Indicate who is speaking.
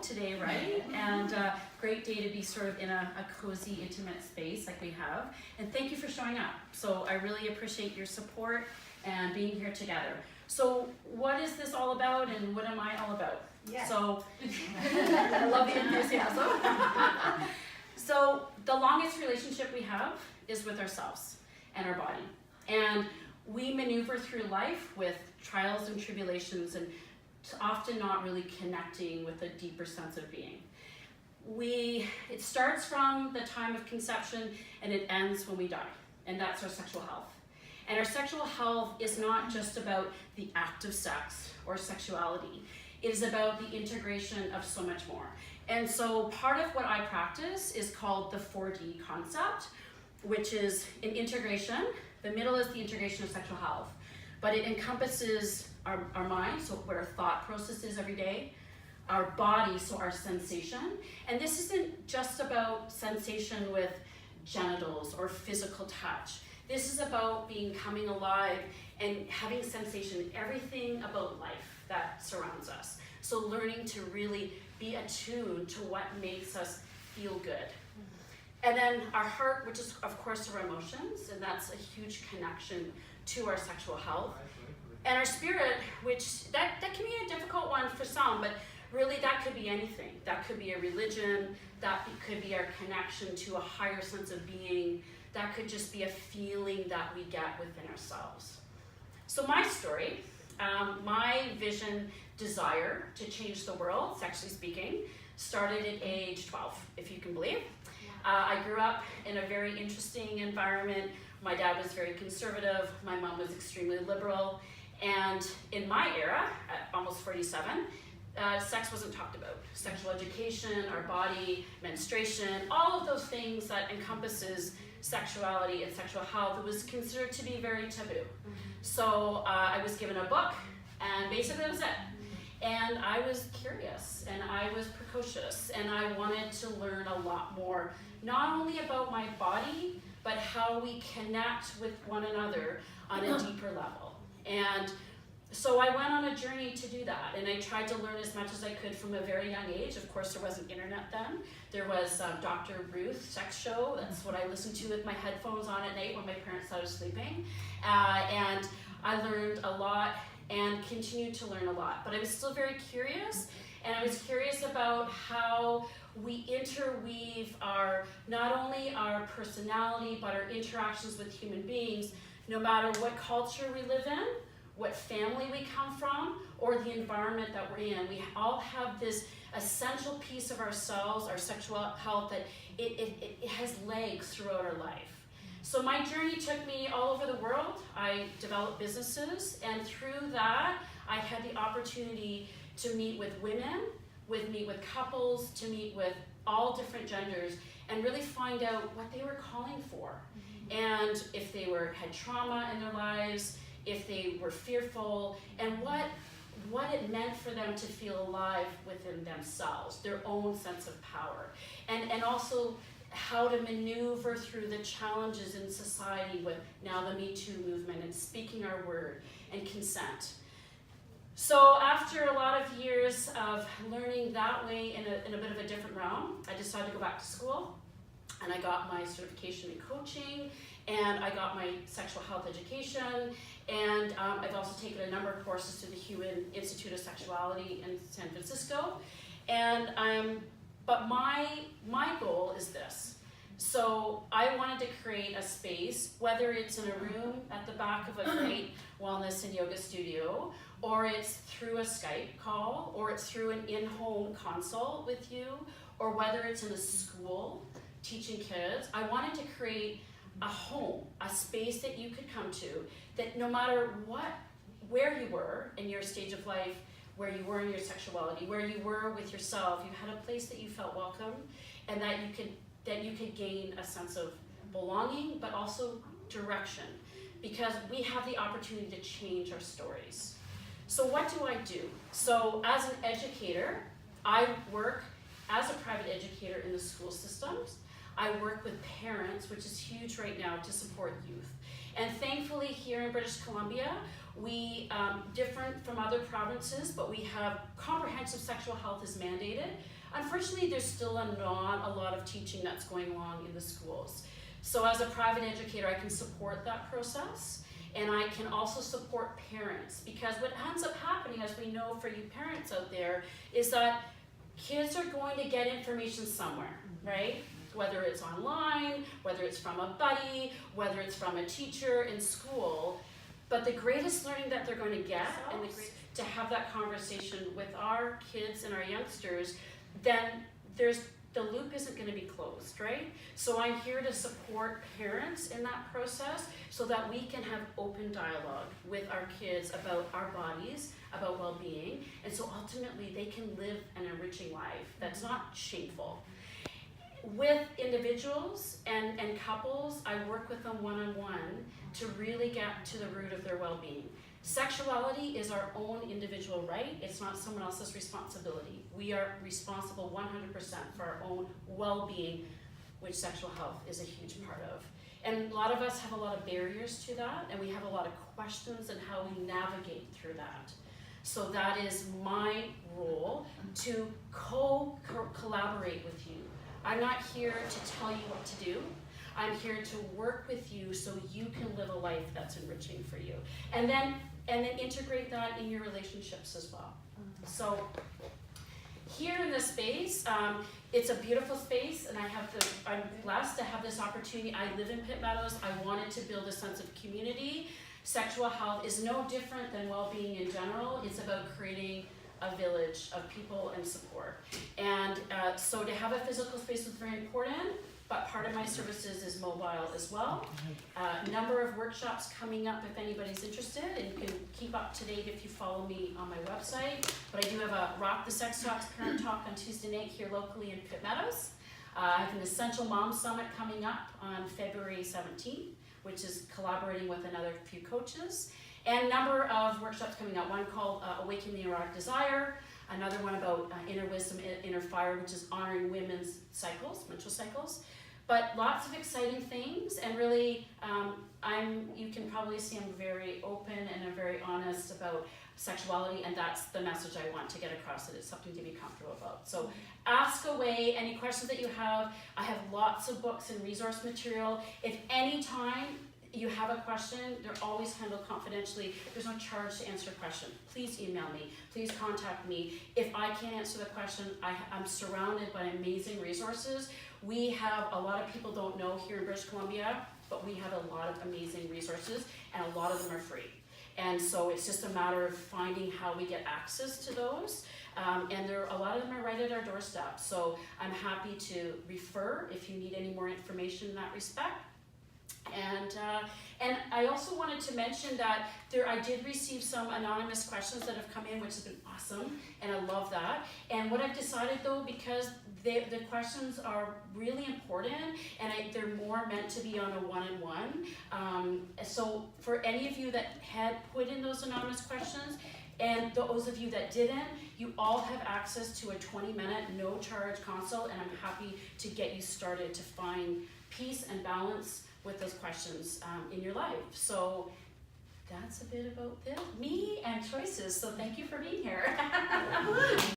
Speaker 1: today, right? And great day to be sort of in a cozy, intimate space like we have. And thank you for showing up. So I really appreciate your support and being here together. So what is this all about and what am I all about?
Speaker 2: Yeah.
Speaker 1: So, I love the enthusiasm. So the longest relationship we have is with ourselves and our body. And we maneuver through life with trials and tribulations and often not really connecting with a deeper sense of being. It starts from the time of conception and it ends when we die, and that's our sexual health. And our sexual health is not just about the act of sex or sexuality. It is about the integration of so much more. And so part of what I practice is called the 4D concept, which is an integration. The middle is the integration of sexual health, but it encompasses our mind, so what our thought process is every day, our body, so our sensation. And this isn't just about sensation with genitals or physical touch. This is about coming alive and having sensation in everything about life that surrounds us. So learning to really be attuned to what makes us feel good. And then our heart, which is of course our emotions, and that's a huge connection to our sexual health. And our spirit, which that can be a difficult one for some, but really that could be anything. That could be a religion, that could be our connection to a higher sense of being, that could just be a feeling that we get within ourselves. So my story, my vision, desire to change the world, sexually speaking, started at age 12, if you can believe. I grew up in a very interesting environment. My dad was very conservative, my mom was extremely liberal, and in my era, at almost 47, sex wasn't talked about. Sexual education, our body, menstruation, all of those things that encompasses sexuality and sexual health, it was considered to be very taboo. So I was given a book, and basically that was it. And I was curious, and I was precocious, and I wanted to learn a lot more, not only about my body, but how we connect with one another on a deeper level. And so I went on a journey to do that, and I tried to learn as much as I could from a very young age. Of course, there wasn't internet then. There was Dr. Ruth sex show. That's what I listened to with my headphones on at night when my parents thought I was sleeping. And I learned a lot and continued to learn a lot. But I was still very curious, and I was curious about how we interweave not only our personality, but our interactions with human beings, no matter what culture we live in, what family we come from, or the environment that we're in. We all have this essential piece of ourselves, our sexual health, that it has legs throughout our life. So my journey took me all over the world. I developed businesses, and through that, I had the opportunity to meet with women, meet with couples, to meet with all different genders, and really find out what they were calling for. And if they had trauma in their lives, if they were fearful, and what it meant for them to feel alive within themselves, their own sense of power. And also how to maneuver through the challenges in society with now the Me Too movement and speaking our word and consent. So after a lot of years of learning that way in a bit of a different realm, I decided to go back to school, and I got my certification in coaching, and I got my sexual health education, and I've also taken a number of courses through the Human Institute of Sexuality in San Francisco. But my goal is this. So I wanted to create a space, whether it's in a room at the back of a great wellness and yoga studio, or it's through a Skype call, or it's through an in-home consult with you, or whether it's in a school teaching kids. I wanted to create a home, a space that you could come to, that no matter where you were in your stage of life, where you were in your sexuality, where you were with yourself, you had a place that you felt welcome, and that you could gain a sense of belonging, but also direction, because we have the opportunity to change our stories. So what do I do? So as an educator, I work as a private educator in the school systems. I work with parents, which is huge right now, to support youth. And thankfully here in British Columbia, we, different from other provinces, but we have comprehensive sexual health is mandated. Unfortunately, there's still not a lot of teaching that's going on in the schools. So as a private educator, I can support that process, and I can also support parents, because what ends up happening, as we know for you parents out there, is that kids are going to get information somewhere, right? Whether it's online, whether it's from a buddy, whether it's from a teacher in school. But the greatest learning that they're going to get, and to have that conversation with our kids and our youngsters, then the loop isn't going to be closed, right? So I'm here to support parents in that process so that we can have open dialogue with our kids about our bodies, about well-being, and so ultimately they can live an enriching life that's not shameful. With individuals and couples, I work with them one-on-one to really get to the root of their well-being. Sexuality is our own individual right. It's not someone else's responsibility. We are responsible 100% for our own well-being, which sexual health is a huge part of. And a lot of us have a lot of barriers to that, and we have a lot of questions on how we navigate through that. So that is my role, to collaborate with you. I'm not here to tell you what to do. I'm here to work with you so you can live a life that's enriching for you. And then integrate that in your relationships as well. So here in this space, it's a beautiful space, and I'm blessed to have this opportunity. I live in Pitt Meadows. I wanted to build a sense of community. Sexual health is no different than well-being in general. It's about creating a village of people and support. And so to have a physical space is very important, but part of my services is mobile as well. Number of workshops coming up if anybody's interested, and you can keep up to date if you follow me on my website. But I do have a Rock the Sex Talks Parent Talk on Tuesday night here locally in Pitt Meadows. I have an Essential Mom Summit coming up on February 17th, which is collaborating with another few coaches. And a number of workshops coming out, one called Awaken the Erotic Desire, another one about inner wisdom, inner fire, which is honoring women's cycles, menstrual cycles. But lots of exciting things, and really, you can probably see I'm very open and I'm very honest about sexuality, and that's the message I want to get across, that it's something to be comfortable about. So ask away any questions that you have. I have lots of books and resource material. If any time you have a question, they're always handled confidentially. There's no charge to answer a question. Please email me. Please contact me. If I can't answer the question, I'm surrounded by amazing resources. We have, a lot of people don't know here in British Columbia, but we have a lot of amazing resources, and a lot of them are free. And so it's just a matter of finding how we get access to those. And a lot of them are right at our doorstep. So I'm happy to refer if you need any more information in that respect. And I also wanted to mention that I did receive some anonymous questions that have come in, which has been awesome, and I love that. And what I've decided though, because the questions are really important, and they're more meant to be on a one-on-one. So for any of you that had put in those anonymous questions, and those of you that didn't, you all have access to a 20-minute no-charge consult, and I'm happy to get you started to find peace and balance with those questions in your life. So that's a bit about me and choices. So thank you for being here.